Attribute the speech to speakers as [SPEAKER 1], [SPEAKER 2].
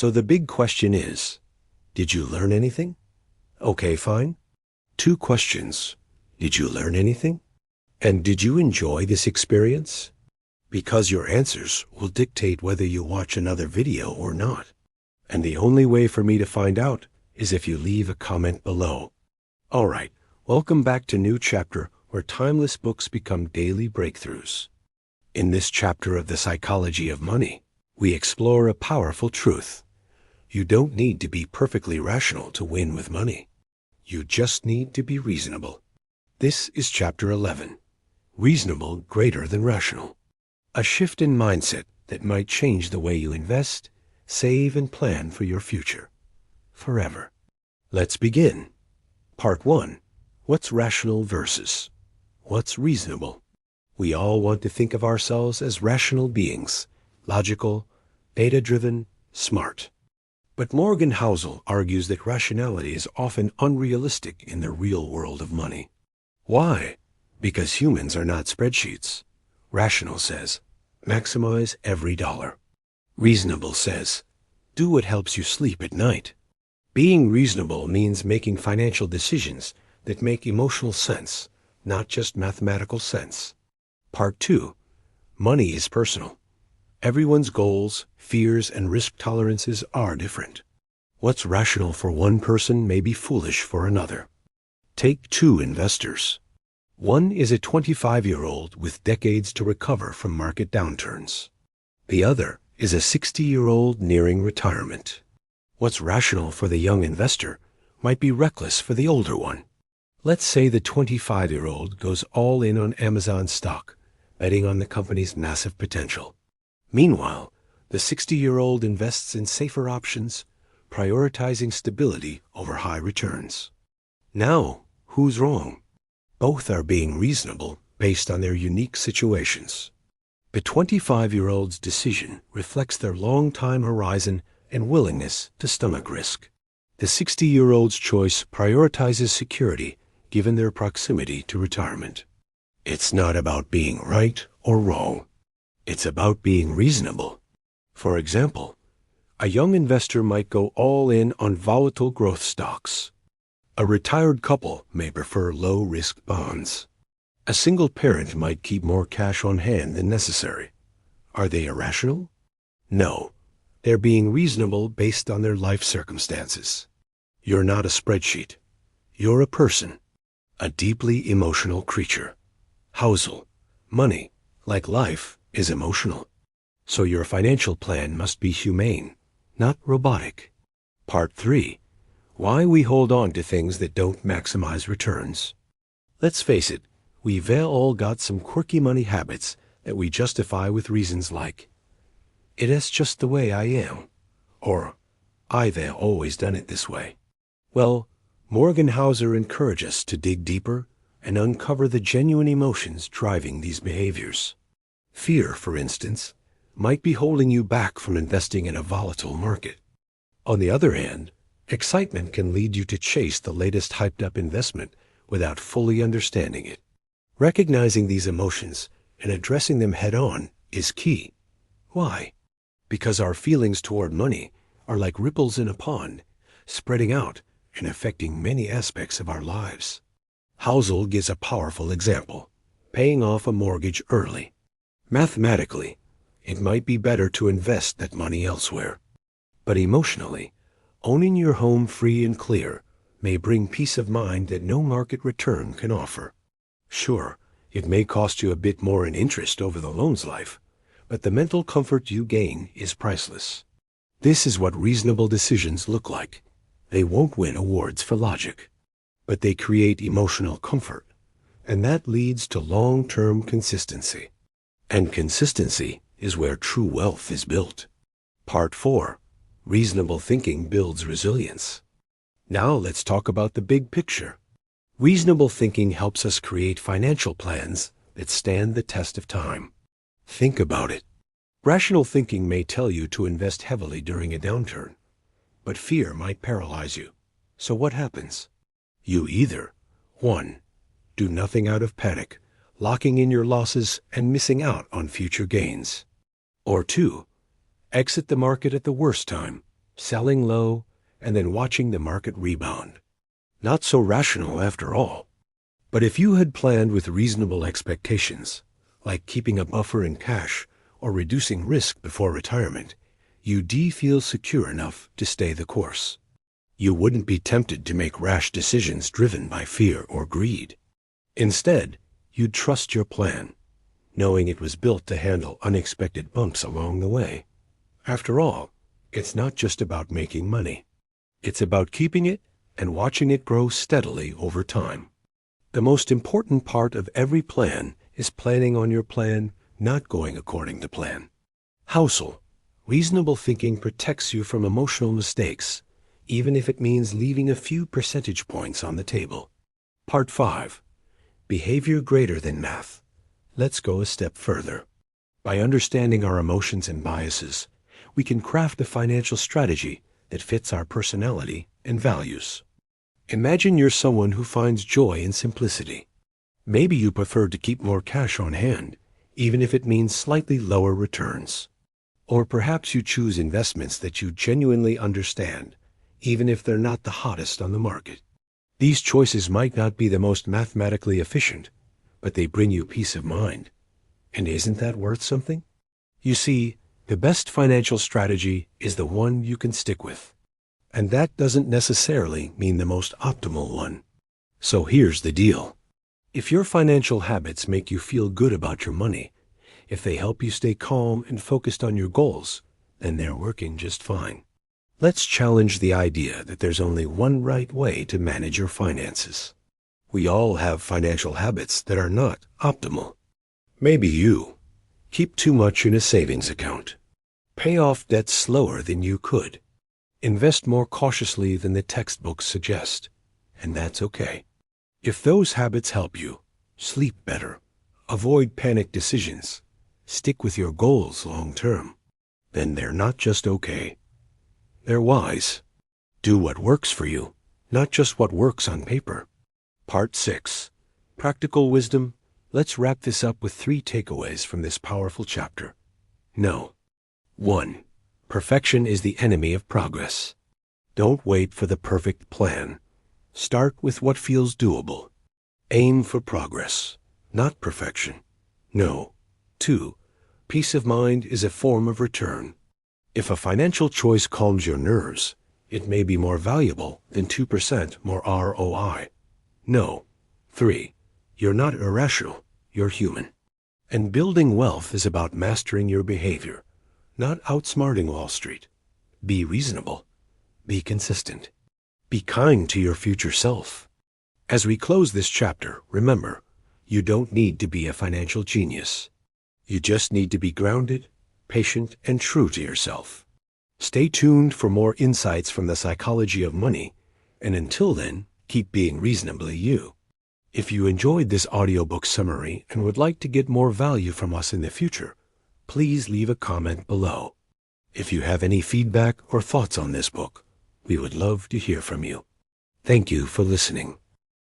[SPEAKER 1] So the big question is, did you learn anything? Okay, fine. 2 questions. Did you learn anything? And did you enjoy this experience? Because your answers will dictate whether you watch another video or not. And the only way for me to find out is if you leave a comment below. All right, welcome back to new chapter where timeless books become daily breakthroughs. In this chapter of the psychology of money, we explore a powerful truth. You don't need to be perfectly rational to win with money. You just need to be reasonable. This is chapter 11, Reasonable Greater Than Rational. A shift in mindset that might change the way you invest, save, and plan for your future. Forever. Let's begin. Part 1. What's rational versus what's reasonable? We all want to think of ourselves as rational beings, logical, data-driven, smart. But Morgan Housel argues that rationality is often unrealistic in the real world of money. Why? Because humans are not spreadsheets. Rational says, maximize every dollar. Reasonable says, do what helps you sleep at night. Being reasonable means making financial decisions that make emotional sense, not just mathematical sense. Part 2. Money is personal. Everyone's goals, fears, and risk tolerances are different. What's rational for one person may be foolish for another. Take 2 investors. One is a 25-year-old with decades to recover from market downturns. The other is a 60-year-old nearing retirement. What's rational for the young investor might be reckless for the older one. Let's say the 25-year-old goes all in on Amazon stock, betting on the company's massive potential. Meanwhile, the 60-year-old invests in safer options, prioritizing stability over high returns. Now, who's wrong? Both are being reasonable based on their unique situations. The 25-year-old's decision reflects their long time horizon and willingness to stomach risk. The 60-year-old's choice prioritizes security given their proximity to retirement. It's not about being right or wrong. It's about being reasonable. For example, a young investor might go all in on volatile growth stocks. A retired couple may prefer low-risk bonds. A single parent might keep more cash on hand than necessary. Are they irrational? No. They're being reasonable based on their life circumstances. You're not a spreadsheet. You're a person, a deeply emotional creature. Housel, money, like life, is emotional. So your financial plan must be humane, not robotic. Part 3. Why we hold on to things that don't maximize returns. Let's face it, we've all got some quirky money habits that we justify with reasons like, it is just the way I am, or I've always done it this way. Well, Morgan Housel encourages us to dig deeper and uncover the genuine emotions driving these behaviors. Fear, for instance, might be holding you back from investing in a volatile market. On the other hand, excitement can lead you to chase the latest hyped-up investment without fully understanding it. Recognizing these emotions and addressing them head-on is key. Why? Because our feelings toward money are like ripples in a pond, spreading out and affecting many aspects of our lives. Housel gives a powerful example, paying off a mortgage early. Mathematically, it might be better to invest that money elsewhere. But emotionally, owning your home free and clear may bring peace of mind that no market return can offer. Sure, it may cost you a bit more in interest over the loan's life, but the mental comfort you gain is priceless. This is what reasonable decisions look like. They won't win awards for logic, but they create emotional comfort, and that leads to long-term consistency. And consistency is where true wealth is built. Part 4. Reasonable thinking builds resilience. Now let's talk about the big picture. Reasonable thinking helps us create financial plans that stand the test of time. Think about it. Rational thinking may tell you to invest heavily during a downturn, but fear might paralyze you. So what happens? You either 1. Do nothing out of panic, locking in your losses and missing out on future gains. Or 2. Exit the market at the worst time, selling low, and then watching the market rebound. Not so rational after all. But if you had planned with reasonable expectations, like keeping a buffer in cash or reducing risk before retirement, you'd feel secure enough to stay the course. You wouldn't be tempted to make rash decisions driven by fear or greed. Instead, you'd trust your plan, knowing it was built to handle unexpected bumps along the way. After all, it's not just about making money. It's about keeping it and watching it grow steadily over time. The most important part of every plan is planning on your plan not going according to plan. Housel, reasonable thinking protects you from emotional mistakes, even if it means leaving a few percentage points on the table. Part 5. Behavior greater than math. Let's go a step further. By understanding our emotions and biases, we can craft a financial strategy that fits our personality and values. Imagine you're someone who finds joy in simplicity. Maybe you prefer to keep more cash on hand, even if it means slightly lower returns. Or perhaps you choose investments that you genuinely understand, even if they're not the hottest on the market. These choices might not be the most mathematically efficient, but they bring you peace of mind. And isn't that worth something? You see, the best financial strategy is the one you can stick with. And that doesn't necessarily mean the most optimal one. So here's the deal. If your financial habits make you feel good about your money, if they help you stay calm and focused on your goals, then they're working just fine. Let's challenge the idea that there's only one right way to manage your finances. We all have financial habits that are not optimal. Maybe you keep too much in a savings account, pay off debt slower than you could, invest more cautiously than the textbooks suggest, and that's okay. If those habits help you, sleep better, avoid panic decisions, stick with your goals long term, then they're not just okay. They're wise. Do what works for you, not just what works on paper. Part 6. Practical wisdom. Let's wrap this up with 3 takeaways from this powerful chapter. No. 1. Perfection is the enemy of progress. Don't wait for the perfect plan. Start with what feels doable. Aim for progress, not perfection. No. 2. Peace of mind is a form of return. If a financial choice calms your nerves, it may be more valuable than 2% more ROI. No. 3. You're not irrational, you're human. And building wealth is about mastering your behavior, not outsmarting Wall Street. Be reasonable. Be consistent. Be kind to your future self. As we close this chapter, remember, you don't need to be a financial genius. You just need to be grounded, patient, and true to yourself. Stay tuned for more insights from the psychology of money, and until then, keep being reasonably you. If you enjoyed this audiobook summary and would like to get more value from us in the future, please leave a comment below. If you have any feedback or thoughts on this book, we would love to hear from you. Thank you for listening.